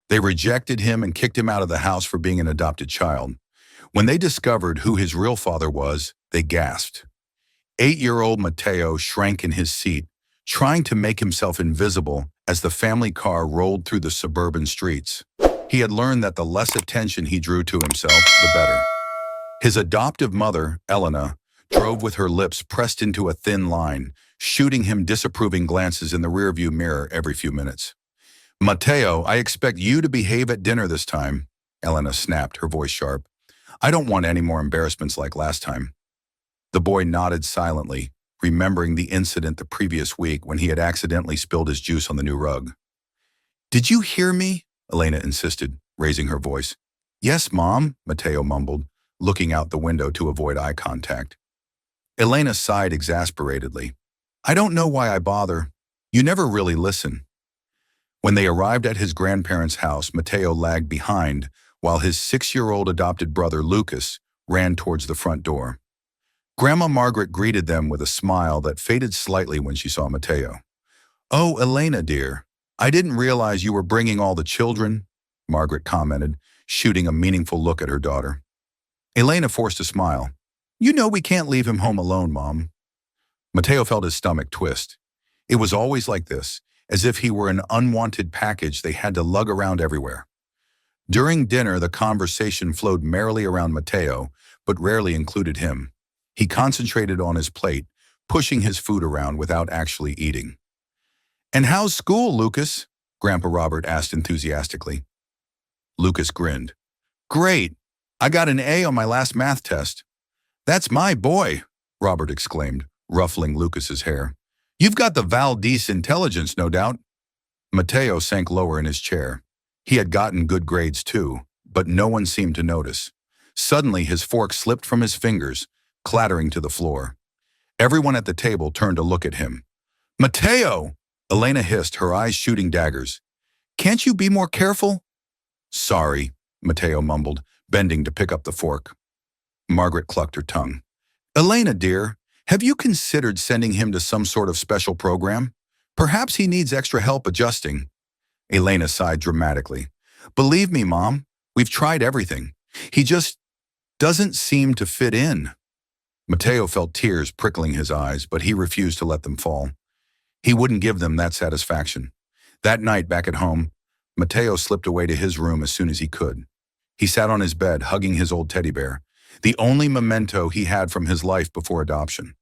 They rejected him and kicked him out of the house for being an adopted child. When they discovered who his real father was, they gasped. 8-year-old Mateo shrank in his seat, trying to make himself invisible as the family car rolled through the suburban streets. He had learned that the less attention he drew to himself, the better. His adoptive mother, Elena, drove with her lips pressed into a thin line, shooting him disapproving glances in the rearview mirror every few minutes. "Mateo, I expect you to behave at dinner this time," Elena snapped, her voice sharp. "I don't want any more embarrassments like last time." The boy nodded silently, remembering the incident the previous week when he had accidentally spilled his juice on the new rug. "Did you hear me?" Elena insisted, raising her voice. "Yes, Mom," Mateo mumbled, looking out the window to avoid eye contact. Elena sighed exasperatedly. "I don't know why I bother. You never really listen." When they arrived at his grandparents' house, Mateo lagged behind, while his 6-year-old adopted brother, Lucas, ran towards the front door. Grandma Margaret greeted them with a smile that faded slightly when she saw Mateo. "Oh, Elena, dear, I didn't realize you were bringing all the children," Margaret commented, shooting a meaningful look at her daughter. Elena forced a smile. "You know we can't leave him home alone, Mom." Mateo felt his stomach twist. It was always like this, as if he were an unwanted package they had to lug around everywhere. During dinner, the conversation flowed merrily around Mateo, but rarely included him. He concentrated on his plate, pushing his food around without actually eating. "And how's school, Lucas?" Grandpa Robert asked enthusiastically. Lucas grinned. "Great! I got an A on my last math test." "That's my boy," Robert exclaimed, ruffling Lucas's hair. "You've got the Valdez intelligence, no doubt." Mateo sank lower in his chair. He had gotten good grades too, but no one seemed to notice. Suddenly, his fork slipped from his fingers, clattering to the floor. Everyone at the table turned to look at him. "Mateo!" Elena hissed, her eyes shooting daggers. "Can't you be more careful?" "Sorry," Mateo mumbled, bending to pick up the fork. Margaret clucked her tongue. "Elena, dear, have you considered sending him to some sort of special program? Perhaps he needs extra help adjusting." Elena sighed dramatically. "Believe me, Mom, we've tried everything. He just doesn't seem to fit in." Mateo felt tears prickling his eyes, but he refused to let them fall. He wouldn't give them that satisfaction. That night back at home, Mateo slipped away to his room as soon as he could. He sat on his bed, hugging his old teddy bear, the only memento he had from his life before adoption.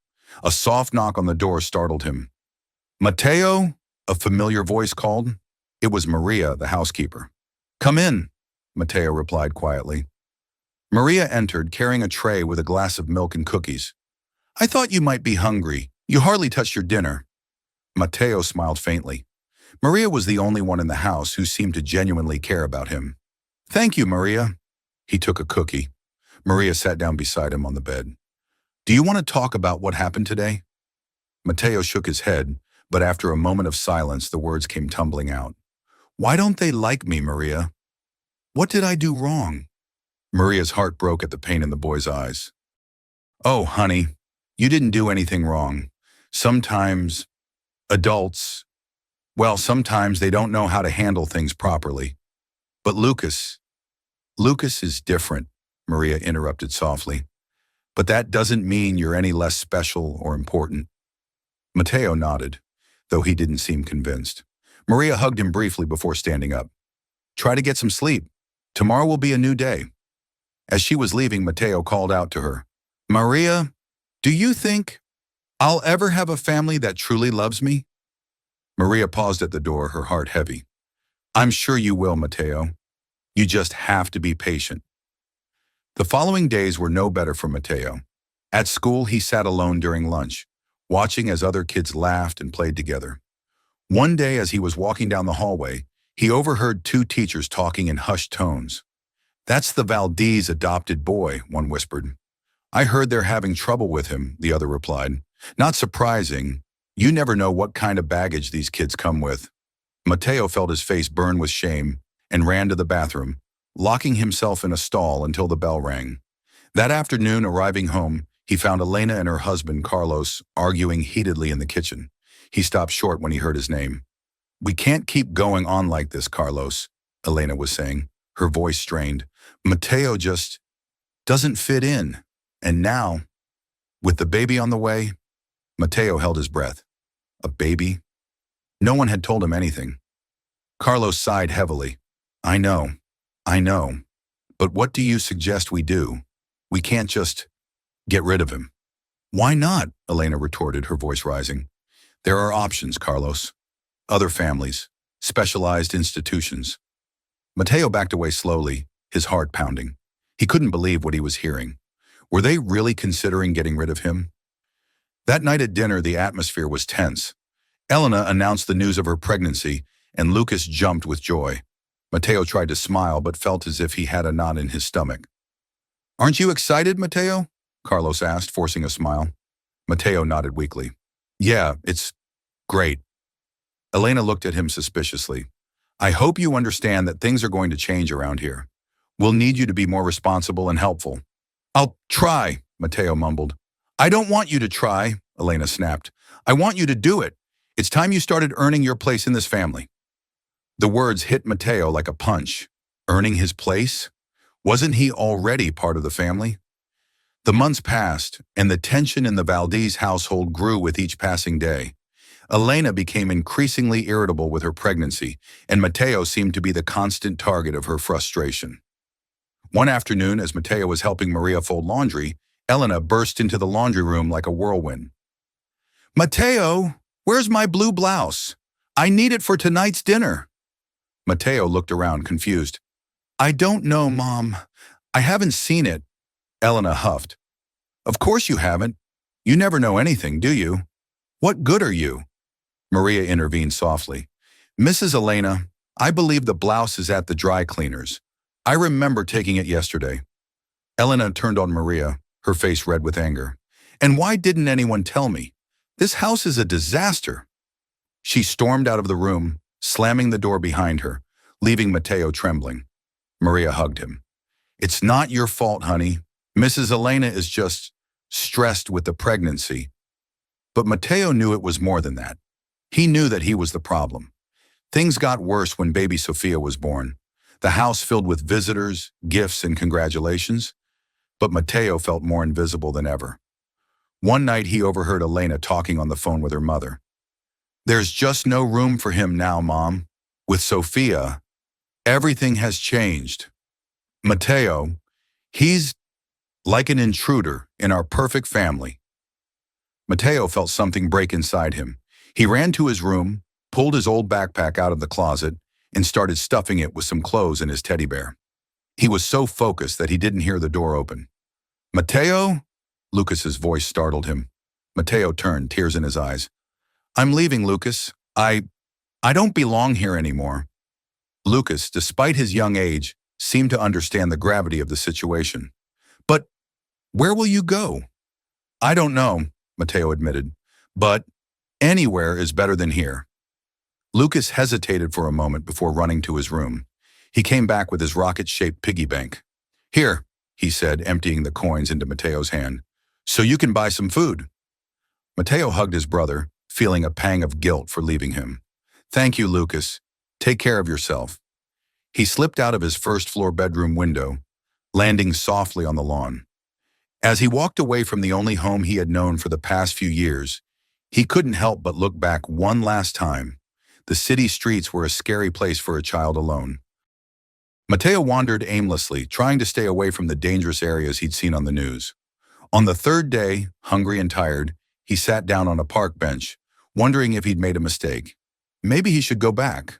A soft knock on the door startled him. "Mateo?" a familiar voice called. It was Maria, the housekeeper. "Come in," Mateo replied quietly. Maria entered, carrying a tray with a glass of milk and cookies. "I thought you might be hungry. You hardly touched your dinner." Mateo smiled faintly. Maria was the only one in the house who seemed to genuinely care about him. "Thank you, Maria." He took a cookie. Maria sat down beside him on the bed. "Do you want to talk about what happened today?" Mateo shook his head, but after a moment of silence, the words came tumbling out. "Why don't they like me, Maria? What did I do wrong?" Maria's heart broke at the pain in the boy's eyes. "Oh, honey, you didn't do anything wrong. Sometimes sometimes they don't know how to handle things properly. But Lucas is different," Maria interrupted softly. "But that doesn't mean you're any less special or important." Mateo nodded, though he didn't seem convinced. Maria hugged him briefly before standing up. "Try to get some sleep. Tomorrow will be a new day." As she was leaving, Mateo called out to her, "Maria, do you think I'll ever have a family that truly loves me?" Maria paused at the door, her heart heavy. "I'm sure you will, Mateo. You just have to be patient." The following days were no better for Mateo. At school, he sat alone during lunch, watching as other kids laughed and played together. One day, as he was walking down the hallway, he overheard two teachers talking in hushed tones. "That's the Valdez adopted boy," one whispered. "I heard they're having trouble with him," the other replied. "Not surprising. You never know what kind of baggage these kids come with." Mateo felt his face burn with shame and ran to the bathroom, locking himself in a stall until the bell rang. That afternoon, arriving home, he found Elena and her husband, Carlos, arguing heatedly in the kitchen. He stopped short when he heard his name. "We can't keep going on like this, Carlos," Elena was saying, her voice strained. Mateo just doesn't fit in. And now, with the baby on the way, Mateo held his breath. A baby? No one had told him anything. Carlos sighed heavily. I know. But what do you suggest we do? We can't just get rid of him. Why not? Elena retorted, her voice rising. There are options, Carlos. Other families, specialized institutions. Mateo backed away slowly, his heart pounding. He couldn't believe what he was hearing. Were they really considering getting rid of him? That night at dinner, the atmosphere was tense. Elena announced the news of her pregnancy, and Lucas jumped with joy. Mateo tried to smile, but felt as if he had a knot in his stomach. Aren't you excited, Mateo? Carlos asked, forcing a smile. Mateo nodded weakly. Yeah, it's great. Elena looked at him suspiciously. I hope you understand that things are going to change around here. We'll need you to be more responsible and helpful. I'll try, Mateo mumbled. I don't want you to try, Elena snapped. I want you to do it. It's time you started earning your place in this family. The words hit Mateo like a punch. Earning his place? Wasn't he already part of the family? The months passed, and the tension in the Valdez household grew with each passing day. Elena became increasingly irritable with her pregnancy, and Mateo seemed to be the constant target of her frustration. One afternoon, as Mateo was helping Maria fold laundry, Elena burst into the laundry room like a whirlwind. Mateo, where's my blue blouse? I need it for tonight's dinner. Mateo looked around, confused. I don't know, Mom. I haven't seen it. Elena huffed. Of course you haven't. You never know anything, do you? What good are you? Maria intervened softly. Mrs. Elena, I believe the blouse is at the dry cleaners. I remember taking it yesterday. Elena turned on Maria, her face red with anger. And why didn't anyone tell me? This house is a disaster. She stormed out of the room, slamming the door behind her, leaving Mateo trembling. Maria hugged him. It's not your fault, honey. Mrs. Elena is just stressed with the pregnancy. But Mateo knew it was more than that. He knew that he was the problem. Things got worse when baby Sophia was born. The house filled with visitors, gifts, and congratulations. But Mateo felt more invisible than ever. One night he overheard Elena talking on the phone with her mother. There's just no room for him now, Mom. With Sophia, everything has changed. Mateo, he's like an intruder in our perfect family. Mateo felt something break inside him. He ran to his room, pulled his old backpack out of the closet, and started stuffing it with some clothes and his teddy bear. He was so focused that he didn't hear the door open. Mateo? Lucas's voice startled him. Mateo turned, tears in his eyes. I'm leaving, Lucas. I don't belong here anymore. Lucas, despite his young age, seemed to understand the gravity of the situation. But where will you go? I don't know, Mateo admitted, but anywhere is better than here. Lucas hesitated for a moment before running to his room. He came back with his rocket-shaped piggy bank. Here, he said, emptying the coins into Mateo's hand, so you can buy some food. Mateo hugged his brother, feeling a pang of guilt for leaving him. Thank you, Lucas. Take care of yourself. He slipped out of his first-floor bedroom window, landing softly on the lawn. As he walked away from the only home he had known for the past few years, he couldn't help but look back one last time. The city streets were a scary place for a child alone. Mateo wandered aimlessly, trying to stay away from the dangerous areas he'd seen on the news. On the third day, hungry and tired, he sat down on a park bench, wondering if he'd made a mistake. Maybe he should go back.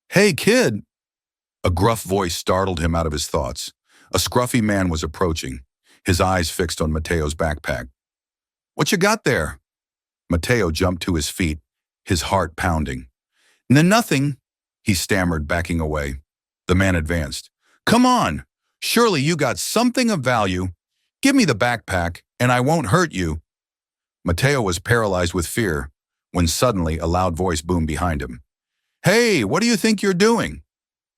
Hey, kid! A gruff voice startled him out of his thoughts. A scruffy man was approaching, his eyes fixed on Mateo's backpack. What you got there? Mateo jumped to his feet, his heart pounding. Nothing, he stammered, backing away. The man advanced. Come on, surely you got something of value. Give me the backpack, and I won't hurt you. Mateo was paralyzed with fear when suddenly a loud voice boomed behind him. Hey, what do you think you're doing?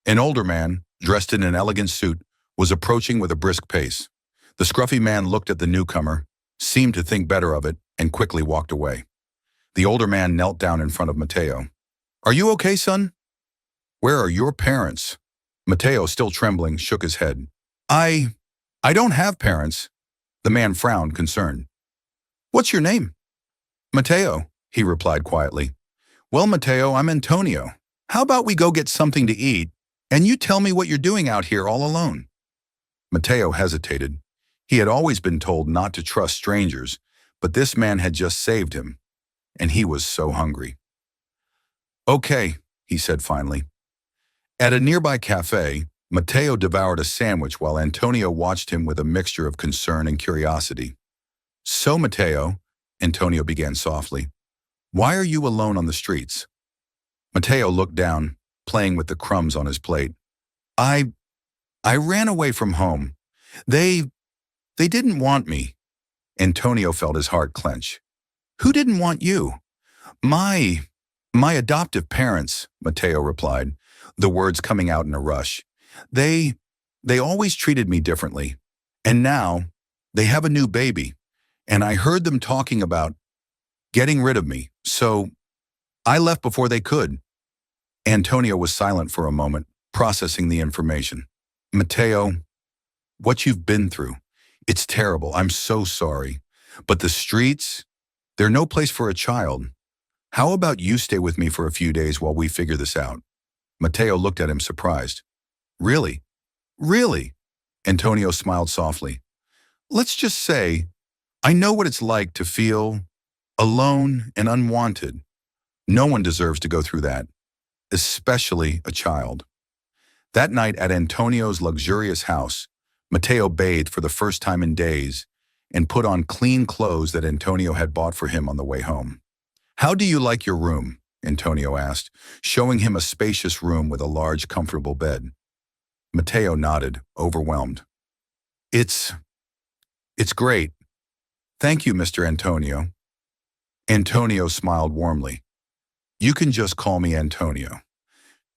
An older man, dressed in an elegant suit, was approaching with a brisk pace. The scruffy man looked at the newcomer, seemed to think better of it, and quickly walked away. The older man knelt down in front of Mateo. Are you okay, son? Where are your parents? Mateo, still trembling, shook his head. I don't have parents. The man frowned, concerned. What's your name? Mateo, he replied quietly. Well, Mateo, I'm Antonio. How about we go get something to eat, and you tell me what you're doing out here all alone? Mateo hesitated. He had always been told not to trust strangers, but this man had just saved him, and he was so hungry. Okay, he said finally. At a nearby cafe, Mateo devoured a sandwich while Antonio watched him with a mixture of concern and curiosity. So, Mateo, Antonio began softly, why are you alone on the streets? Mateo looked down, playing with the crumbs on his plate. I ran away from home. They didn't want me. Antonio felt his heart clench. Who didn't want you? My adoptive parents, Mateo replied, the words coming out in a rush. They always treated me differently. And now, they have a new baby. And I heard them talking about getting rid of me, so I left before they could. Antonio was silent for a moment, processing the information. Mateo, what you've been through, it's terrible. I'm so sorry. But the streets, they're no place for a child. How about you stay with me for a few days while we figure this out? Mateo looked at him surprised. Really? Really? Antonio smiled softly. Let's just say, I know what it's like to feel alone and unwanted. No one deserves to go through that, especially a child. That night at Antonio's luxurious house, Mateo bathed for the first time in days and put on clean clothes that Antonio had bought for him on the way home. How do you like your room? Antonio asked, showing him a spacious room with a large, comfortable bed. Mateo nodded, overwhelmed. It's great. Thank you, Mr. Antonio. Antonio smiled warmly. You can just call me Antonio.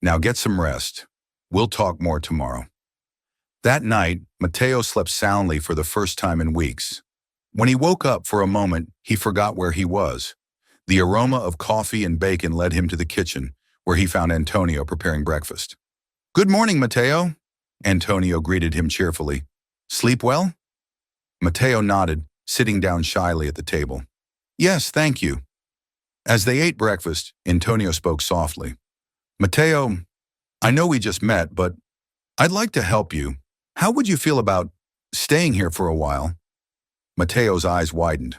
Now get some rest. We'll talk more tomorrow. That night, Mateo slept soundly for the first time in weeks. When he woke up for a moment, he forgot where he was. The aroma of coffee and bacon led him to the kitchen, where he found Antonio preparing breakfast. Good morning, Mateo. Antonio greeted him cheerfully. Sleep well? Mateo nodded, sitting down shyly at the table. Yes, thank you. As they ate breakfast, Antonio spoke softly. Mateo, I know we just met, but I'd like to help you. How would you feel about staying here for a while? Mateo's eyes widened.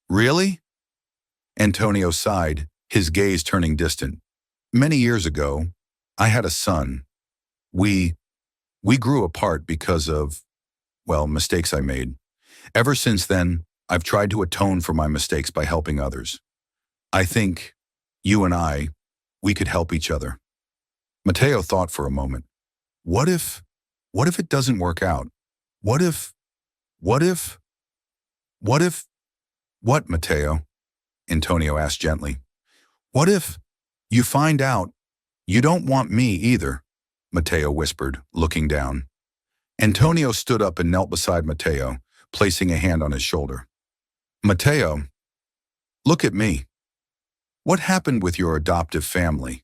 Really? Antonio sighed, his gaze turning distant. Many years ago, I had a son. We grew apart because of, well, mistakes I made. Ever since then, I've tried to atone for my mistakes by helping others. I think you and we could help each other. Mateo thought for a moment. What if it doesn't work out? What, Mateo? Antonio asked gently. What if you find out you don't want me either? Mateo whispered, looking down. Antonio stood up and knelt beside Mateo, placing a hand on his shoulder. Mateo, look at me. What happened with your adoptive family?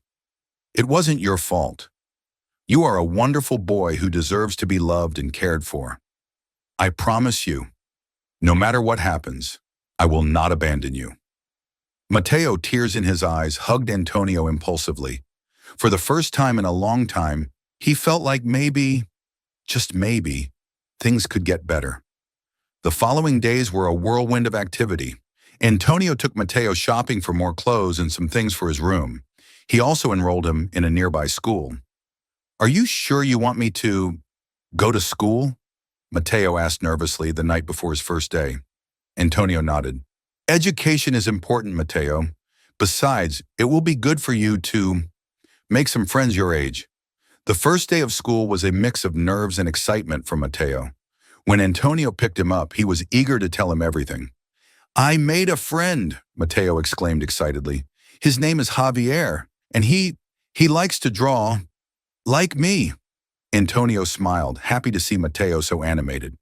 It wasn't your fault. You are a wonderful boy who deserves to be loved and cared for. I promise you, no matter what happens, I will not abandon you. Mateo, tears in his eyes, hugged Antonio impulsively. For the first time in a long time, he felt like maybe, just maybe, things could get better. The following days were a whirlwind of activity. Antonio took Mateo shopping for more clothes and some things for his room. He also enrolled him in a nearby school. Are you sure you want me to go to school? Mateo asked nervously the night before his first day. Antonio nodded. Education is important, Mateo. Besides, it will be good for you to make some friends your age. The first day of school was a mix of nerves and excitement for Mateo. When Antonio picked him up, he was eager to tell him everything. I made a friend, Mateo exclaimed excitedly. His name is Javier, and he likes to draw, like me. Antonio smiled, happy to see Mateo so animated.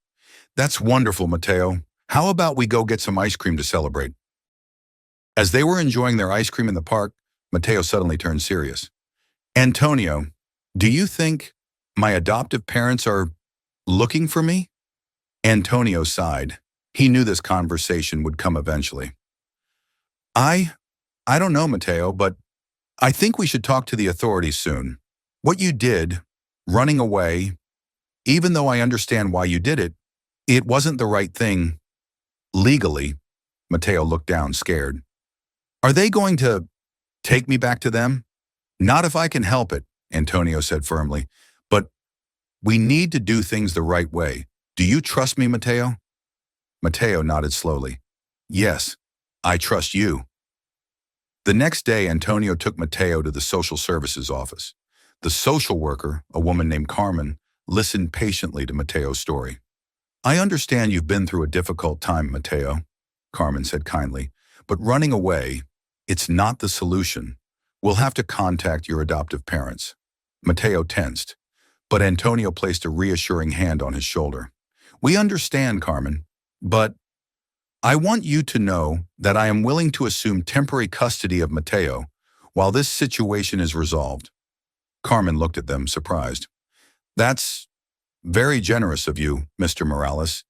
That's wonderful, Mateo. How about we go get some ice cream to celebrate? As they were enjoying their ice cream in the park, Mateo suddenly turned serious. Antonio, do you think My adoptive parents are looking for me? Antonio sighed. He knew this conversation would come eventually. I, I don't know, Mateo, but I think we should talk to the authorities soon. What you did, running away, even though I understand why you did it, it wasn't the right thing legally. Mateo looked down, scared. Are they going to take me back to them? Not if I can help it, Antonio said firmly. But we need to do things the right way. Do you trust me, Mateo? Mateo nodded slowly. Yes, I trust you. The next day, Antonio took Mateo to the social services office. The social worker, a woman named Carmen, listened patiently to Mateo's story. I understand you've been through a difficult time, Mateo, Carmen said kindly, but running away, it's not the solution. We'll have to contact your adoptive parents. Mateo tensed, but Antonio placed a reassuring hand on his shoulder. We understand, Carmen, but I want you to know that I am willing to assume temporary custody of Mateo while this situation is resolved. Carmen looked at them, surprised. That's very generous of you, Mr. Morales.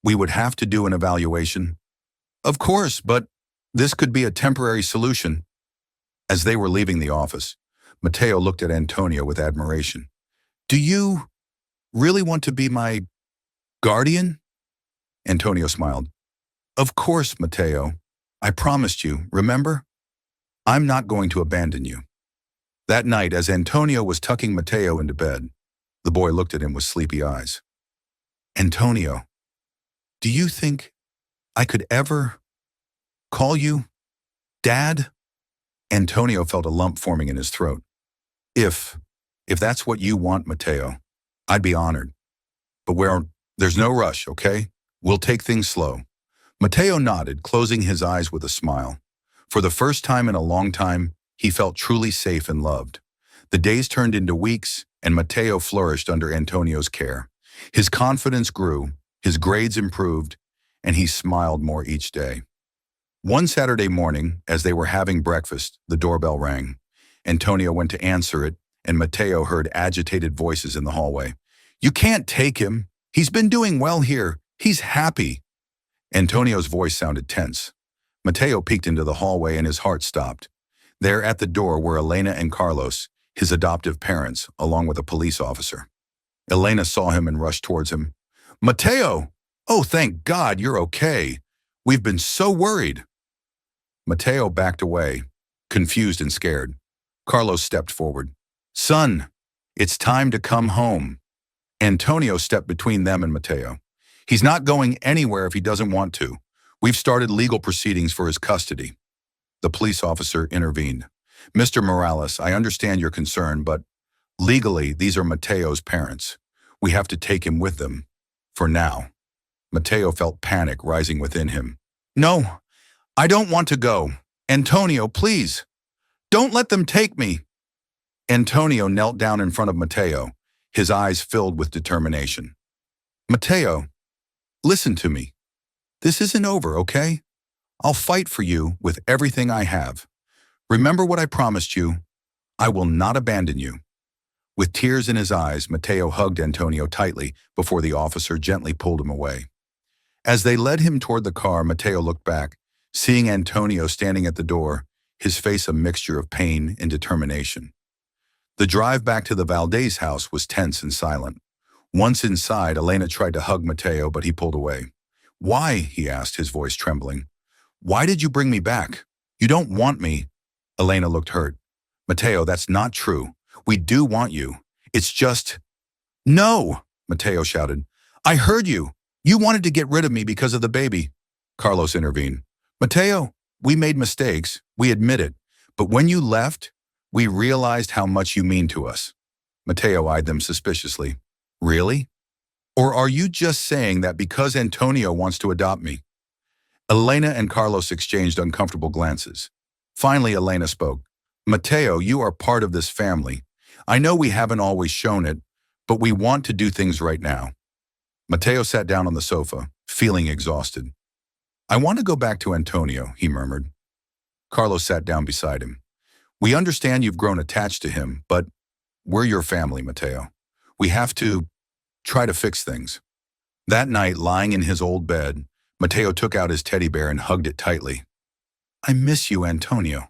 We would have to do an evaluation. Of course, but this could be a temporary solution. As they were leaving the office, Mateo looked at Antonio with admiration. Do you really want to be my guardian? Antonio smiled. Of course, Mateo. I promised you, remember? I'm not going to abandon you. That night, as Antonio was tucking Mateo into bed, the boy looked at him with sleepy eyes. Antonio, do you think I could ever call you Dad? Antonio felt a lump forming in his throat. If that's what you want, Mateo, I'd be honored. But there's no rush, okay? We'll take things slow. Mateo nodded, closing his eyes with a smile. For the first time in a long time, he felt truly safe and loved. The days turned into weeks, and Mateo flourished under Antonio's care. His confidence grew, his grades improved, and he smiled more each day. One Saturday morning, as they were having breakfast, the doorbell rang. Antonio went to answer it, and Mateo heard agitated voices in the hallway. You can't take him. He's been doing well here. He's happy. Antonio's voice sounded tense. Mateo peeked into the hallway and his heart stopped. There at the door were Elena and Carlos, his adoptive parents, along with a police officer. Elena saw him and rushed towards him. Mateo! Oh, thank God, you're okay. We've been so worried. Mateo backed away, confused and scared. Carlos stepped forward. Son, it's time to come home. Antonio stepped between them and Mateo. He's not going anywhere if he doesn't want to. We've started legal proceedings for his custody. The police officer intervened. Mr. Morales, I understand your concern, but legally, these are Mateo's parents. We have to take him with them. For now. Mateo felt panic rising within him. No, I don't want to go. Antonio, please. Don't let them take me. Antonio knelt down in front of Mateo, his eyes filled with determination. Mateo, listen to me. This isn't over, okay? I'll fight for you with everything I have. Remember what I promised you. I will not abandon you. With tears in his eyes, Mateo hugged Antonio tightly before the officer gently pulled him away. As they led him toward the car, Mateo looked back, seeing Antonio standing at the door, his face a mixture of pain and determination. The drive back to the Valdez house was tense and silent. Once inside, Elena tried to hug Mateo, but he pulled away. Why? He asked, his voice trembling. Why did you bring me back? You don't want me. Elena looked hurt. Mateo, that's not true. We do want you. It's just... No, Mateo shouted. I heard you. You wanted to get rid of me because of the baby. Carlos intervened. Mateo, we made mistakes. We admit it. But when you left, we realized how much you mean to us. Mateo eyed them suspiciously. Really? Or are you just saying that because Antonio wants to adopt me? Elena and Carlos exchanged uncomfortable glances. Finally, Elena spoke. Mateo, you are part of this family. I know we haven't always shown it, but we want to do things right now. Mateo sat down on the sofa, feeling exhausted. I want to go back to Antonio, he murmured. Carlos sat down beside him. We understand you've grown attached to him, but we're your family, Mateo. We have to try to fix things. That night, lying in his old bed, Mateo took out his teddy bear and hugged it tightly. I miss you, Antonio,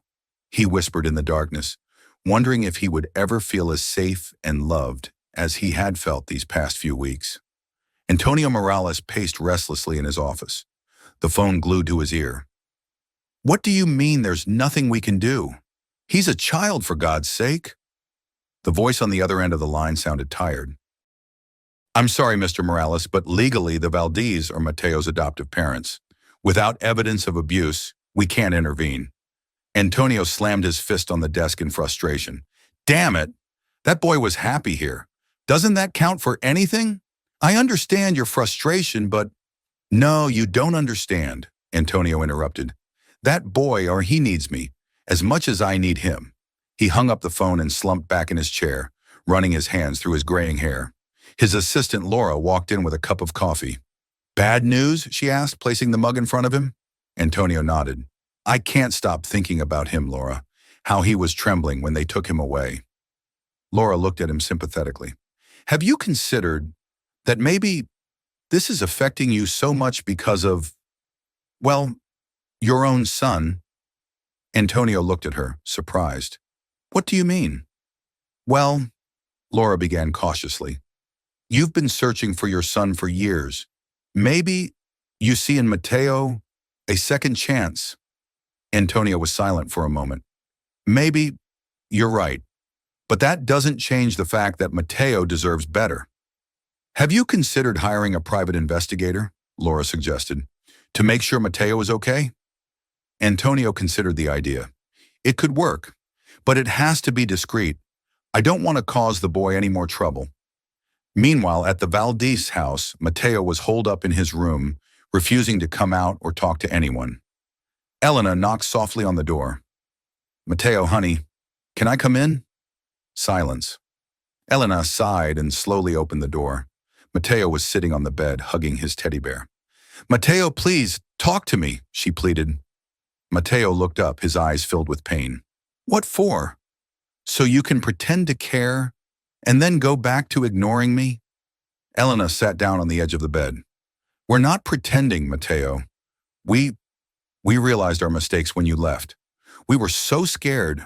he whispered in the darkness, wondering if he would ever feel as safe and loved as he had felt these past few weeks. Antonio Morales paced restlessly in his office, the phone glued to his ear. What do you mean there's nothing we can do? He's a child, for God's sake. The voice on the other end of the line sounded tired. I'm sorry, Mr. Morales, but legally the Valdez are Mateo's adoptive parents. Without evidence of abuse, we can't intervene. Antonio slammed his fist on the desk in frustration. Damn it! That boy was happy here. Doesn't that count for anything? I understand your frustration, but… No, you don't understand, Antonio interrupted. That boy, or he needs me, as much as I need him. He hung up the phone and slumped back in his chair, running his hands through his graying hair. His assistant, Laura, walked in with a cup of coffee. Bad news? She asked, placing the mug in front of him. Antonio nodded. I can't stop thinking about him, Laura, how he was trembling when they took him away. Laura looked at him sympathetically. Have you considered that maybe this is affecting you so much because of, well, your own son? Antonio looked at her, surprised. What do you mean? Well, Laura began cautiously. You've been searching for your son for years. Maybe you see in Mateo a second chance. Antonio was silent for a moment. Maybe you're right, but that doesn't change the fact that Mateo deserves better. Have you considered hiring a private investigator? Laura suggested, to make sure Mateo is okay? Antonio considered the idea. It could work, but it has to be discreet. I don't want to cause the boy any more trouble. Meanwhile, at the Valdez house, Mateo was holed up in his room, refusing to come out or talk to anyone. Elena knocked softly on the door. Mateo, honey, can I come in? Silence. Elena sighed and slowly opened the door. Mateo was sitting on the bed, hugging his teddy bear. Mateo, please, talk to me, she pleaded. Mateo looked up, his eyes filled with pain. What for? So you can pretend to care and then go back to ignoring me? Elena sat down on the edge of the bed. We're not pretending, Mateo. We realized our mistakes when you left. We were so scared.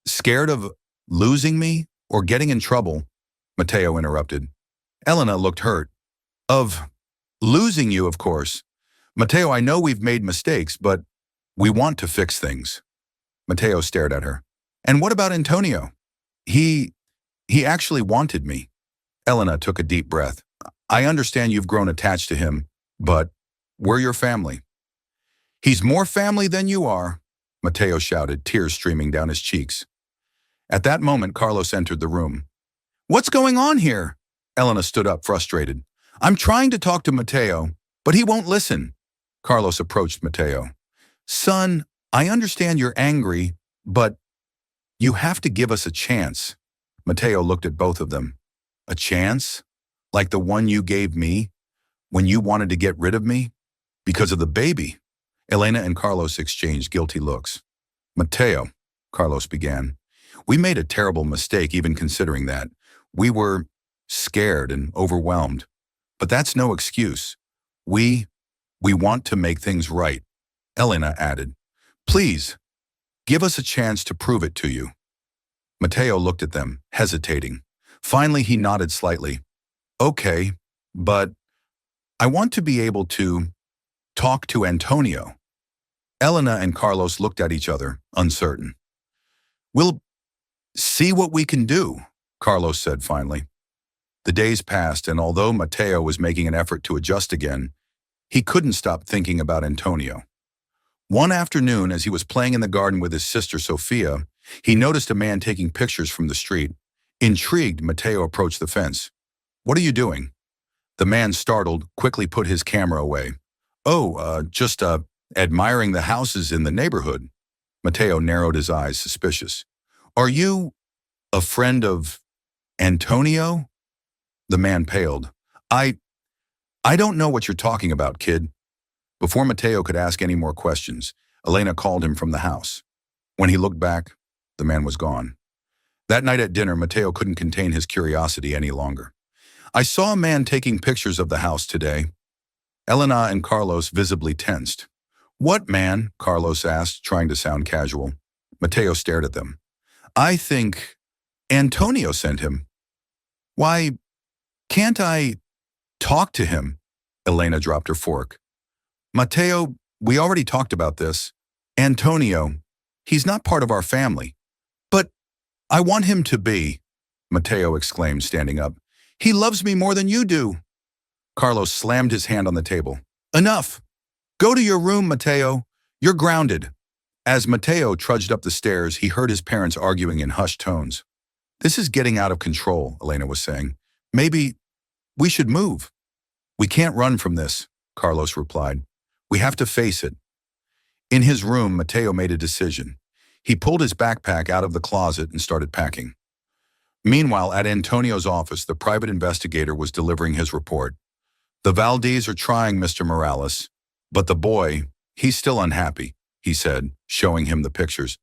Scared of losing me or getting in trouble, Mateo interrupted. Elena looked hurt. Of losing you, of course. Mateo, I know we've made mistakes, but we want to fix things. Mateo stared at her. And what about Antonio? He actually wanted me. Elena took a deep breath. I understand you've grown attached to him, but we're your family. He's more family than you are, Mateo shouted, tears streaming down his cheeks. At that moment, Carlos entered the room. What's going on here? Elena stood up, frustrated. I'm trying to talk to Mateo, but he won't listen. Carlos approached Mateo. Son, I understand you're angry, but you have to give us a chance. Mateo looked at both of them. A chance? Like the one you gave me when you wanted to get rid of me? Because of the baby. Elena and Carlos exchanged guilty looks. Mateo, Carlos began, we made a terrible mistake even considering that. We were scared and overwhelmed. But that's no excuse. We want to make things right. Elena added, please, give us a chance to prove it to you. Mateo looked at them, hesitating. Finally, he nodded slightly. Okay, but I want to be able to talk to Antonio. Elena and Carlos looked at each other, uncertain. We'll see what we can do, Carlos said finally. The days passed, and although Mateo was making an effort to adjust again, he couldn't stop thinking about Antonio. One afternoon, as he was playing in the garden with his sister Sofia, he noticed a man taking pictures from the street. Intrigued, Mateo approached the fence. What are you doing? The man, startled, quickly put his camera away. Just admiring the houses in the neighborhood. Mateo narrowed his eyes, suspicious. Are you a friend of Antonio? The man paled. I don't know what you're talking about, kid. Before Mateo could ask any more questions, Elena called him from the house. When he looked back, the man was gone. That night at dinner, Mateo couldn't contain his curiosity any longer. I saw a man taking pictures of the house today. Elena and Carlos visibly tensed. What man? Carlos asked, trying to sound casual. Mateo stared at them. I think Antonio sent him. Why can't I talk to him? Elena dropped her fork. Mateo, we already talked about this. Antonio, he's not part of our family. But I want him to be, Mateo exclaimed, standing up. He loves me more than you do. Carlos slammed his hand on the table. Enough! Go to your room, Mateo. You're grounded. As Mateo trudged up the stairs, he heard his parents arguing in hushed tones. This is getting out of control, Elena was saying. Maybe we should move. We can't run from this, Carlos replied. We have to face it. In his room, Mateo made a decision. He pulled his backpack out of the closet and started packing. Meanwhile, at Antonio's office, the private investigator was delivering his report. The Valdez are trying, Mr. Morales, but the boy, he's still unhappy, he said, showing him the pictures.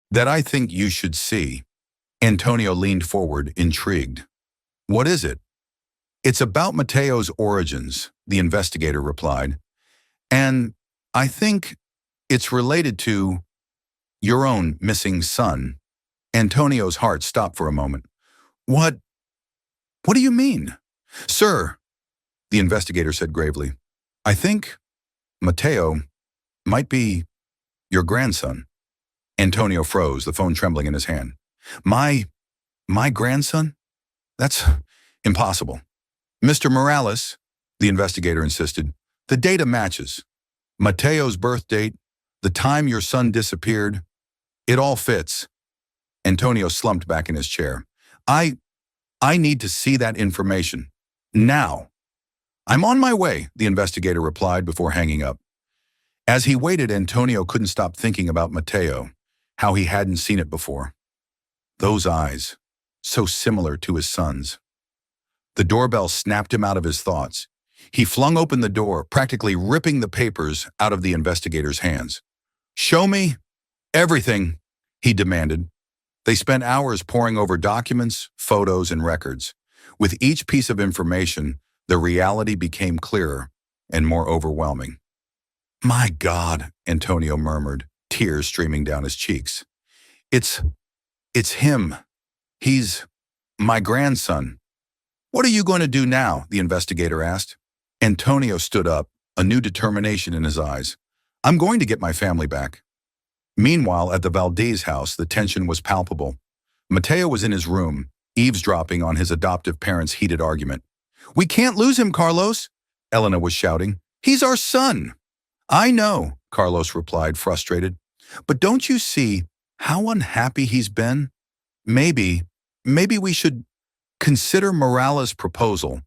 That I think you should see. Antonio leaned forward, intrigued. What is it? It's about Mateo's origins, the investigator replied. And I think it's related to your own missing son. Antonio's heart stopped for a moment. What do you mean? Sir, the investigator said gravely, I think Mateo might be your grandson. Antonio froze, the phone trembling in his hand. My grandson? That's impossible. Mr. Morales, the investigator insisted, the data matches. Mateo's birth date, the time your son disappeared, it all fits. Antonio slumped back in his chair. I need to see that information. Now. I'm on my way, the investigator replied before hanging up. As he waited, Antonio couldn't stop thinking about Mateo, how he hadn't seen it before. Those eyes, so similar to his son's. The doorbell snapped him out of his thoughts. He flung open the door, practically ripping the papers out of the investigator's hands. Show me everything, he demanded. They spent hours poring over documents, photos, and records. With each piece of information, the reality became clearer and more overwhelming. My God, Antonio murmured, tears streaming down his cheeks. It's him. He's my grandson. What are you going to do now? The investigator asked. Antonio stood up, a new determination in his eyes. I'm going to get my family back. Meanwhile, at the Valdez house, the tension was palpable. Mateo was in his room, eavesdropping on his adoptive parents' heated argument. We can't lose him, Carlos, Elena was shouting. He's our son. I know, Carlos replied, frustrated. But don't you see how unhappy he's been? Maybe we should consider Morales' proposal.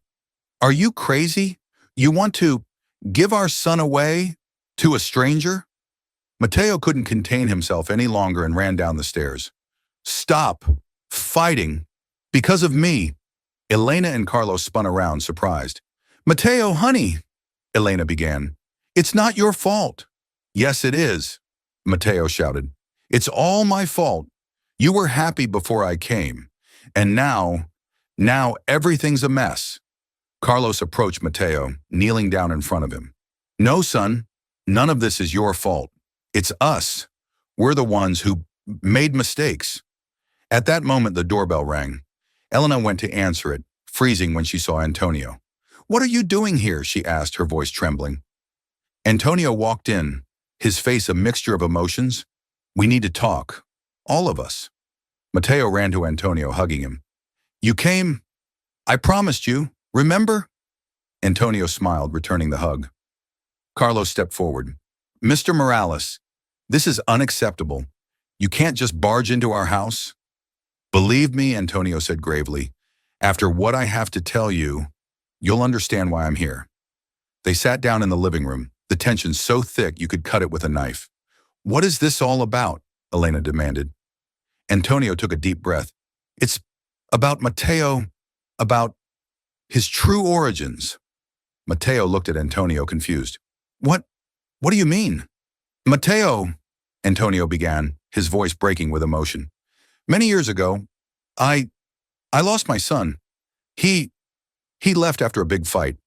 Are you crazy? You want to give our son away to a stranger? Mateo couldn't contain himself any longer and ran down the stairs. Stop fighting because of me. Elena and Carlos spun around, surprised. Mateo, honey, Elena began. It's not your fault. Yes, it is, Mateo shouted. It's all my fault. You were happy before I came. And now everything's a mess. Carlos approached Mateo, kneeling down in front of him. No, son, none of this is your fault. It's us. We're the ones who made mistakes. At that moment, the doorbell rang. Elena went to answer it, freezing when she saw Antonio. What are you doing here? She asked, her voice trembling. Antonio walked in, his face a mixture of emotions. We need to talk. All of us. Mateo ran to Antonio, hugging him. You came. I promised you. Remember? Antonio smiled, returning the hug. Carlos stepped forward. Mr. Morales, this is unacceptable. You can't just barge into our house. Believe me, Antonio said gravely, after what I have to tell you, you'll understand why I'm here. They sat down in the living room, the tension so thick you could cut it with a knife. What is this all about? Elena demanded. Antonio took a deep breath. It's about Mateo, about his true origins. Mateo looked at Antonio, confused. What do you mean? Mateo, Antonio began, his voice breaking with emotion. Many years ago, I I lost my son. He he left after a big fight,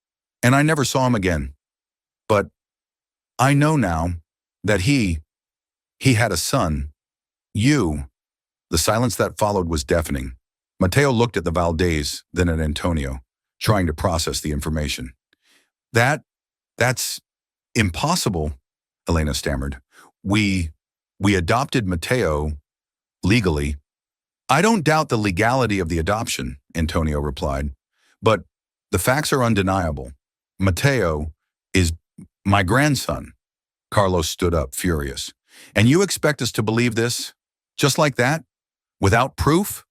and I never saw him again. But I know now that he had a son. You." The silence that followed was deafening. Mateo looked at the Valdez, then at Antonio, trying to process the information. That, that's impossible, Elena stammered. We, we adopted Mateo legally. I don't doubt the legality of the adoption, Antonio replied, but the facts are undeniable. Mateo is my grandson. Carlos stood up, furious. And you expect us to believe this? Just like that? Without proof?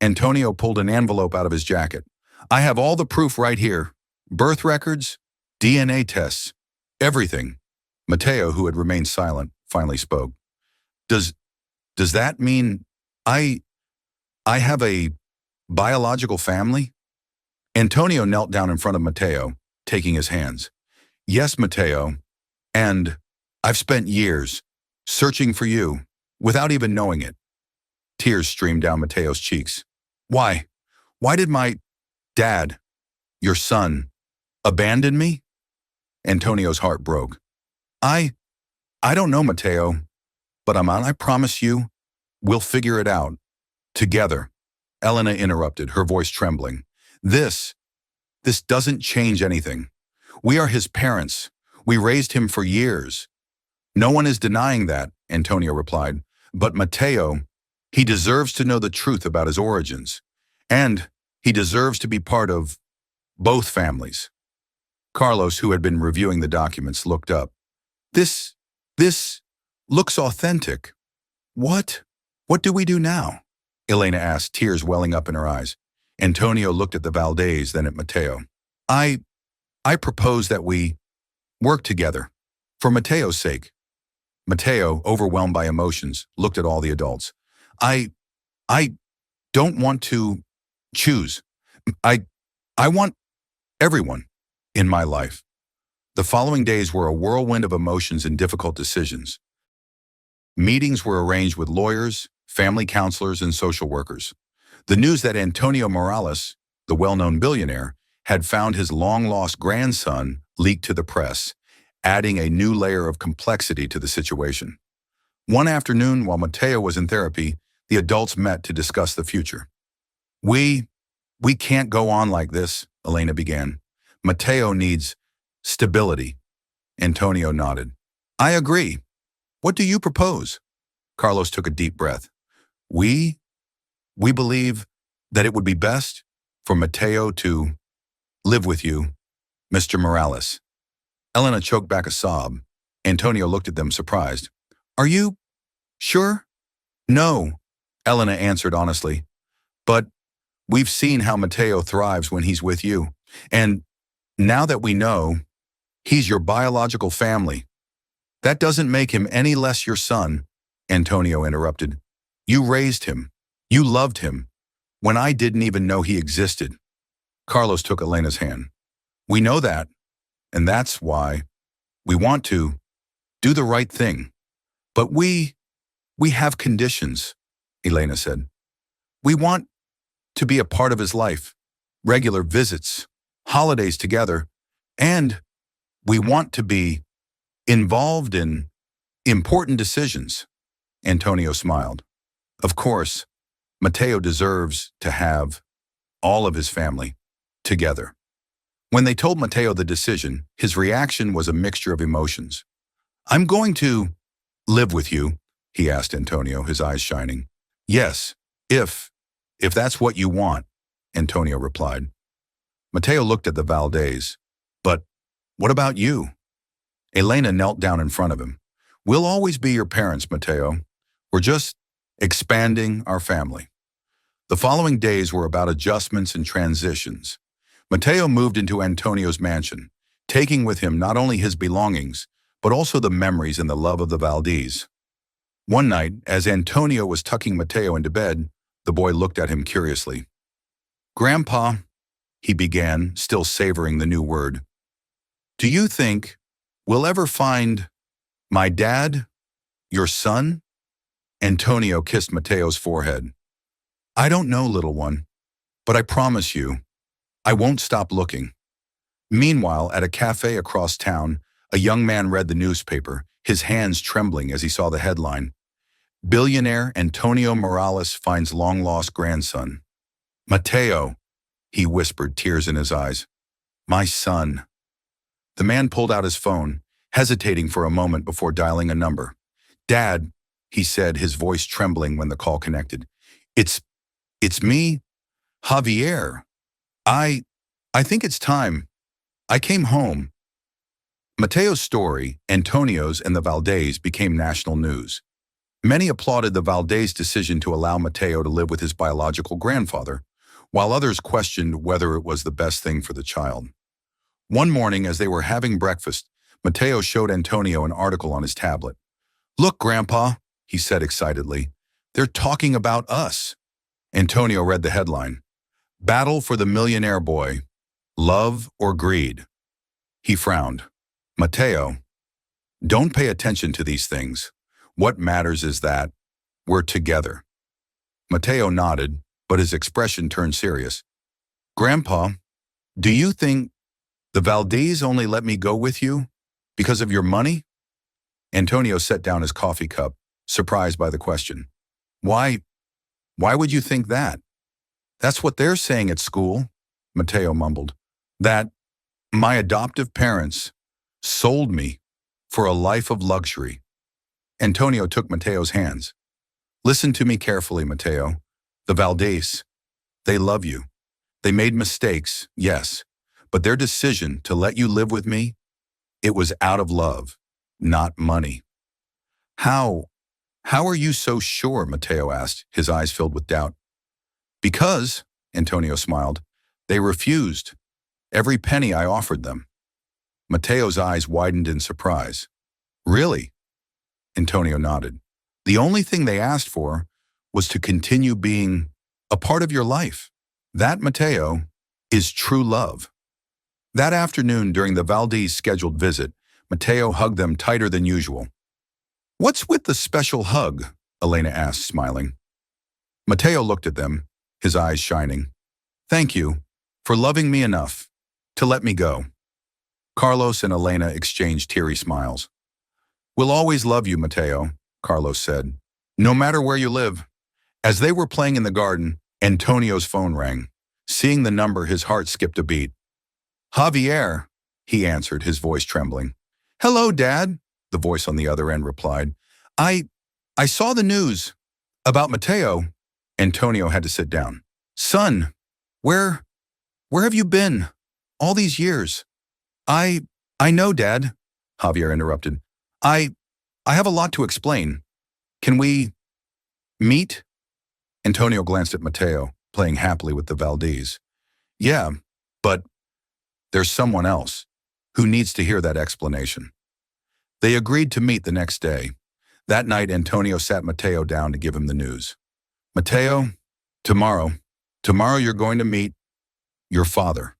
Antonio pulled an envelope out of his jacket. I have all the proof right here. Birth records, DNA tests, everything. Mateo, who had remained silent, finally spoke. Does that mean I have a biological family? Antonio knelt down in front of Mateo, taking his hands. Yes, Mateo, and I've spent years searching for you without even knowing it. Tears streamed down Mateo's cheeks. Why? Why did my dad, your son, abandon me? Antonio's heart broke. I don't know, Mateo, but I promise you, we'll figure it out. Together. Elena interrupted, her voice trembling. This doesn't change anything. We are his parents. We raised him for years. No one is denying that, Antonio replied. But Mateo, he deserves to know the truth about his origins. And he deserves to be part of both families. Carlos, who had been reviewing the documents, looked up. This looks authentic. What do we do now? Elena asked, tears welling up in her eyes. Antonio looked at the Valdez, then at Mateo. I propose that we work together, for Mateo's sake. Mateo, overwhelmed by emotions, looked at all the adults. I don't want to choose. I want everyone in my life. The following days were a whirlwind of emotions and difficult decisions. Meetings were arranged with lawyers, family counselors, and social workers. The news that Antonio Morales, the well-known billionaire, had found his long-lost grandson leaked to the press, adding a new layer of complexity to the situation. One afternoon, while Mateo was in therapy, the adults met to discuss the future. We can't go on like this, Elena began. Mateo needs stability. Antonio nodded. I agree. What do you propose? Carlos took a deep breath. We believe that it would be best for Mateo to live with you, Mr. Morales. Elena choked back a sob. Antonio looked at them surprised. Are you sure? No, Elena answered honestly. But we've seen how Mateo thrives when he's with you. And now that we know he's your biological family, that doesn't make him any less your son, Antonio interrupted. You raised him. You loved him when I didn't even know he existed. Carlos took Elena's hand. We know that, and that's why we want to do the right thing. But we have conditions, Elena said. We want to be a part of his life, regular visits, holidays together, and we want to be involved in important decisions. Antonio smiled. Of course, Mateo deserves to have all of his family together. When they told Mateo the decision, his reaction was a mixture of emotions. I'm going to live with you, he asked Antonio, his eyes shining. Yes, if that's what you want, Antonio replied. Mateo looked at the Valdez. But what about you? Elena knelt down in front of him. We'll always be your parents, Mateo. We're just expanding our family. The following days were about adjustments and transitions. Mateo moved into Antonio's mansion, taking with him not only his belongings, but also the memories and the love of the Valdez. One night, as Antonio was tucking Mateo into bed, the boy looked at him curiously. Grandpa, he began, still savoring the new word, do you think we'll ever find my dad, your son? Antonio kissed Mateo's forehead. I don't know, little one, but I promise you, I won't stop looking. Meanwhile, at a cafe across town, a young man read the newspaper, his hands trembling as he saw the headline, Billionaire Antonio Morales finds long-lost grandson. Mateo, he whispered, tears in his eyes. My son. The man pulled out his phone, hesitating for a moment before dialing a number. Dad, he said, his voice trembling when the call connected. It's me, Javier. I think it's time. I came home. Mateo's story, Antonio's and the Valdez became national news. Many applauded the Valdez decision to allow Mateo to live with his biological grandfather, while others questioned whether it was the best thing for the child. One morning, as they were having breakfast, Mateo showed Antonio an article on his tablet. Look, Grandpa, he said excitedly. They're talking about us. Antonio read the headline. Battle for the Millionaire Boy. Love or greed? He frowned. Mateo, don't pay attention to these things. What matters is that we're together. Mateo nodded, but his expression turned serious. Grandpa, do you think the Valdez only let me go with you because of your money? Antonio set down his coffee cup, surprised by the question. Why would you think that? That's what they're saying at school, Mateo mumbled. That my adoptive parents sold me for a life of luxury. Antonio took Mateo's hands. Listen to me carefully, Mateo. The Valdez, they love you. They made mistakes, yes, but their decision to let you live with me, it was out of love, not money. How are you so sure? Mateo asked, his eyes filled with doubt. Because, Antonio smiled, they refused. Every penny I offered them. Mateo's eyes widened in surprise. Really? Antonio nodded. The only thing they asked for was to continue being a part of your life. That, Mateo, is true love. That afternoon, during the Valdez scheduled visit, Mateo hugged them tighter than usual. What's with the special hug? Elena asked, smiling. Mateo looked at them, his eyes shining. Thank you for loving me enough to let me go. Carlos and Elena exchanged teary smiles. We'll always love you, Mateo, Carlos said, no matter where you live. As they were playing in the garden, Antonio's phone rang. Seeing the number, his heart skipped a beat. Javier, he answered, his voice trembling. Hello, Dad, the voice on the other end replied. I saw the news about Mateo. Antonio had to sit down. Son, where have you been all these years? I know, Dad, Javier interrupted. I have a lot to explain. Can we meet? Antonio glanced at Mateo, playing happily with the Valdez. Yeah, but there's someone else who needs to hear that explanation. They agreed to meet the next day. That night, Antonio sat Mateo down to give him the news. Mateo, tomorrow you're going to meet your father.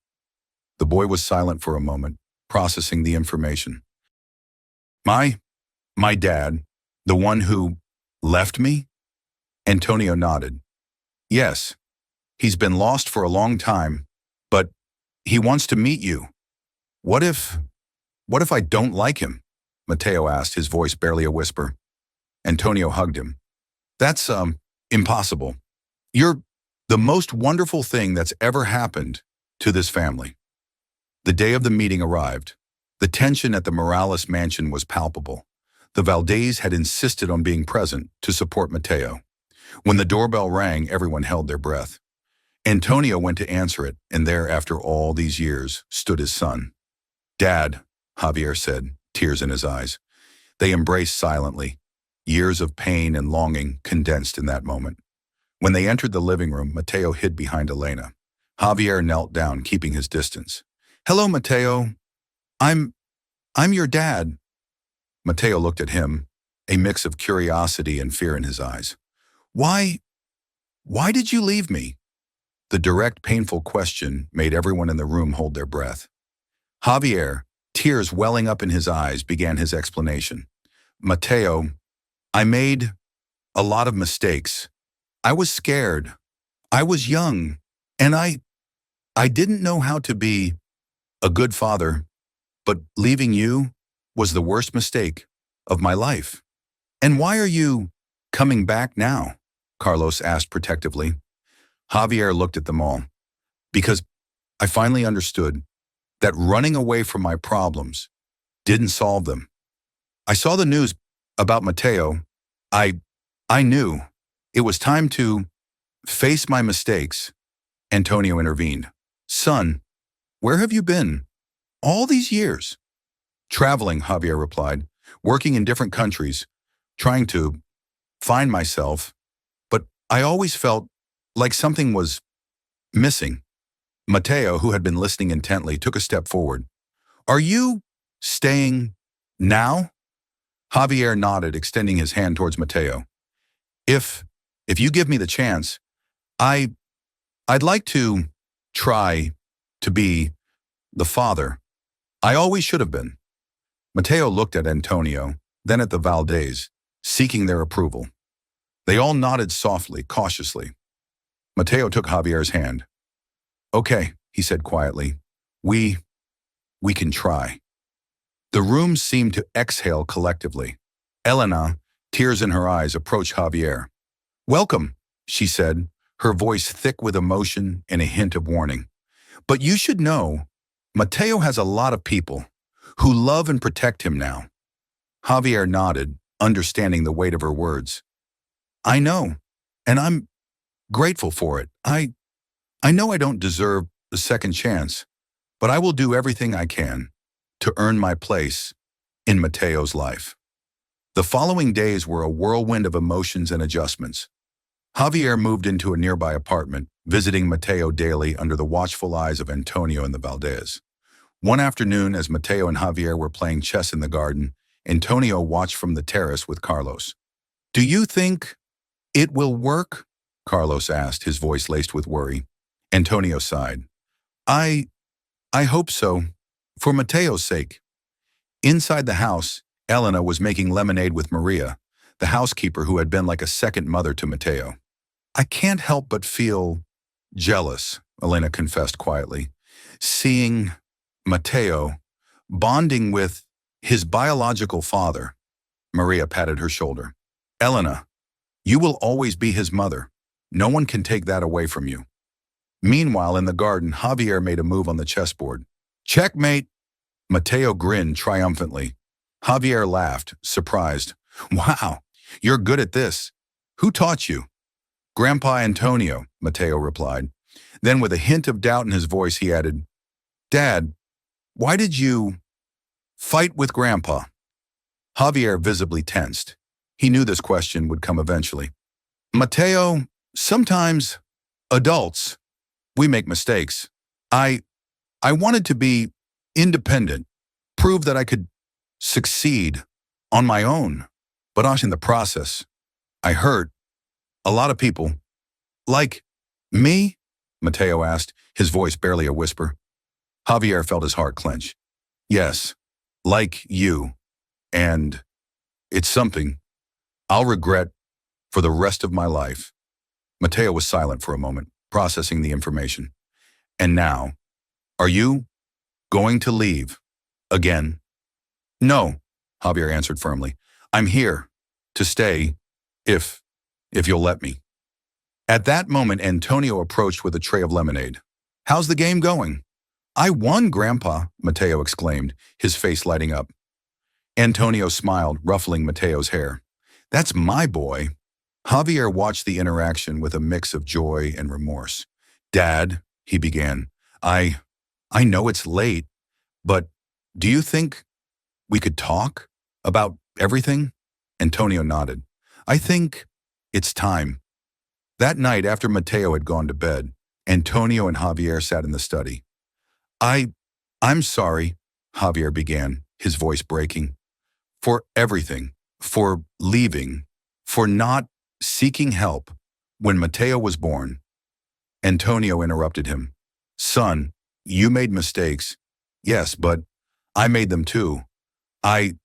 The boy was silent for a moment, processing the information. My dad, the one who left me? Antonio nodded. Yes, he's been lost for a long time, but he wants to meet you. What if I don't like him? Mateo asked, his voice barely a whisper. Antonio hugged him. That's, impossible. You're the most wonderful thing that's ever happened to this family. The day of the meeting arrived. The tension at the Morales mansion was palpable. The Valdez had insisted on being present to support Mateo. When the doorbell rang, everyone held their breath. Antonio went to answer it, and there, after all these years, stood his son. Dad, Javier said, tears in his eyes. They embraced silently, years of pain and longing condensed in that moment. When they entered the living room, Mateo hid behind Elena. Javier knelt down, keeping his distance. Hello, Mateo. I'm your dad. Mateo looked at him, a mix of curiosity and fear in his eyes. Why did you leave me? The direct, painful question made everyone in the room hold their breath. Javier, tears welling up in his eyes, began his explanation. Mateo, I made a lot of mistakes. I was scared. I was young, and I didn't know how to be a good father, but leaving you was the worst mistake of my life. And why are you coming back now? Carlos asked protectively. Javier looked at them all. Because I finally understood that running away from my problems didn't solve them. I saw the news about Mateo. I, I knew it was time to face my mistakes. Antonio intervened. Son, where have you been all these years? Traveling, Javier replied, working in different countries, trying to find myself, but I always felt like something was missing. Mateo, who had been listening intently, took a step forward. Are you staying now? Javier nodded, extending his hand towards Mateo. If if you give me the chance, I I'd like to try to be the father I always should have been. Mateo looked at Antonio, then at the Valdez, seeking their approval. They all nodded softly, cautiously. Mateo took Javier's hand. Okay, he said quietly. We can try. The room seemed to exhale collectively. Elena, tears in her eyes, approached Javier. Welcome, she said, her voice thick with emotion and a hint of warning. But you should know, Mateo has a lot of people who love and protect him now. Javier nodded, understanding the weight of her words. I know, and I'm grateful for it. I know I don't deserve a second chance, but I will do everything I can to earn my place in Mateo's life. The following days were a whirlwind of emotions and adjustments. Javier moved into a nearby apartment, visiting Mateo daily under the watchful eyes of Antonio and the Valdez. One afternoon, as Mateo and Javier were playing chess in the garden, Antonio watched from the terrace with Carlos. Do you think it will work? Carlos asked, his voice laced with worry. Antonio sighed. I hope so, for Mateo's sake. Inside the house, Elena was making lemonade with Maria, the housekeeper who had been like a second mother to Mateo. I can't help but feel jealous, Elena confessed quietly, seeing Mateo bonding with his biological father. Maria patted her shoulder. Elena, you will always be his mother. No one can take that away from you. Meanwhile, in the garden, Javier made a move on the chessboard. Checkmate! Mateo grinned triumphantly. Javier laughed, surprised. Wow, you're good at this. Who taught you? Grandpa Antonio, Mateo replied. Then with a hint of doubt in his voice, he added, Dad, why did you fight with Grandpa? Javier visibly tensed. He knew this question would come eventually. Mateo, sometimes adults, we make mistakes. I wanted to be independent, prove that I could succeed on my own. But in the process, I hurt a lot of people. Like me? Mateo asked, his voice barely a whisper. Javier felt his heart clench. Yes, like you. And it's something I'll regret for the rest of my life. Mateo was silent for a moment, processing the information. And now, are you going to leave again? No, Javier answered firmly. I'm here to stay if you'll let me. At that moment, Antonio approached with a tray of lemonade. How's the game going? I won, Grandpa, Mateo exclaimed, his face lighting up. Antonio smiled, ruffling Mateo's hair. That's my boy. Javier watched the interaction with a mix of joy and remorse. Dad, he began, I know it's late, but do you think we could talk about everything? Antonio nodded. I think it's time. That night, after Mateo had gone to bed, Antonio and Javier sat in the study. I'm sorry, Javier began, his voice breaking, for everything, for leaving, for not seeking help when Mateo was born. Antonio interrupted him. Son, you made mistakes. Yes, but I made them too. I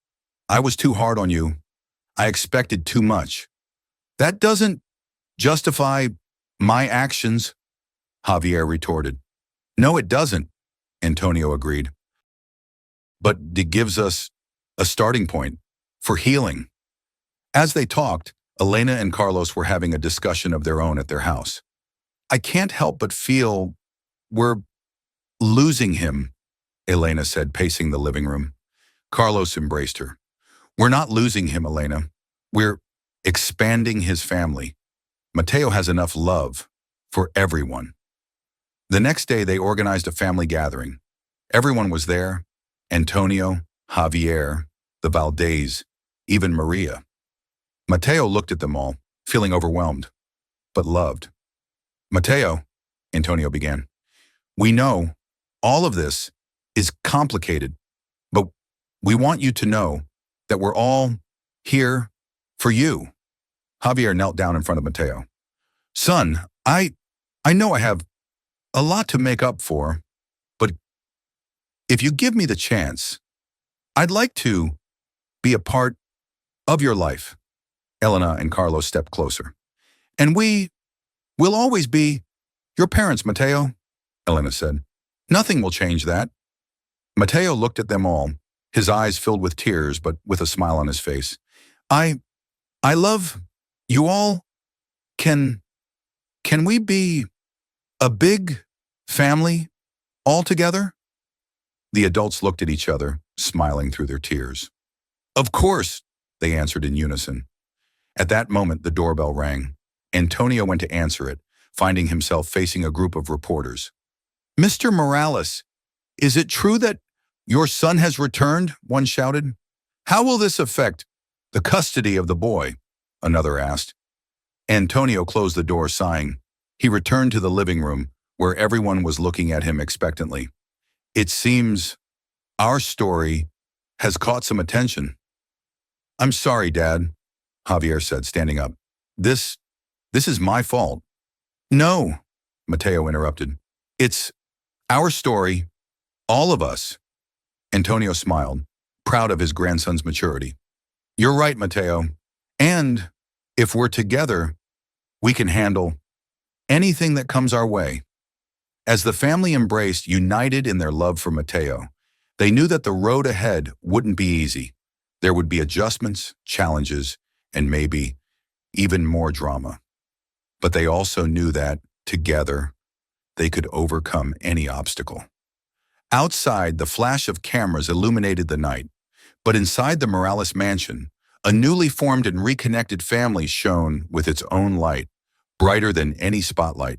was too hard on you. I expected too much. That doesn't justify My actions, Javier retorted. No, it doesn't, Antonio agreed. But it gives us a starting point for healing. As they talked, Elena and Carlos were having a discussion of their own at their house. I can't help but feel we're losing him, Elena said, pacing the living room. Carlos embraced her. We're not losing him, Elena. We're expanding his family. Mateo has enough love for everyone. The next day, they organized a family gathering. Everyone was there. Antonio, Javier, the Valdez, even Maria. Mateo looked at them all, feeling overwhelmed, but loved. Mateo, Antonio began, we know all of this is complicated, but we want you to know that we're all here for you. Javier knelt down in front of Mateo. Son, I know I have a lot to make up for, but if you give me the chance, I'd like to be a part of your life. Elena and Carlos stepped closer. And we will always be your parents, Mateo, Elena said. Nothing will change that. Mateo looked at them all, his eyes filled with tears, but with a smile on his face. I love you all. Can we be a big family all together? The adults looked at each other, smiling through their tears. Of course, they answered in unison. At that moment, the doorbell rang. Antonio went to answer it, finding himself facing a group of reporters. Mr. Morales, is it true that your son has returned? One shouted. How will this affect the custody of the boy? Another asked. Antonio closed the door, sighing. He returned to the living room, where everyone was looking at him expectantly. It seems our story has caught some attention. I'm sorry, Dad, Javier said, standing up. This is my fault. No, Mateo interrupted. It's our story, all of us. Antonio smiled, proud of his grandson's maturity. You're right, Mateo. And if we're together, we can handle anything that comes our way. As the family embraced, united in their love for Mateo, they knew that the road ahead wouldn't be easy. There would be adjustments, challenges, and maybe even more drama. But they also knew that, together, they could overcome any obstacle. Outside, the flash of cameras illuminated the night, but inside the Morales mansion, a newly formed and reconnected family shone with its own light, brighter than any spotlight.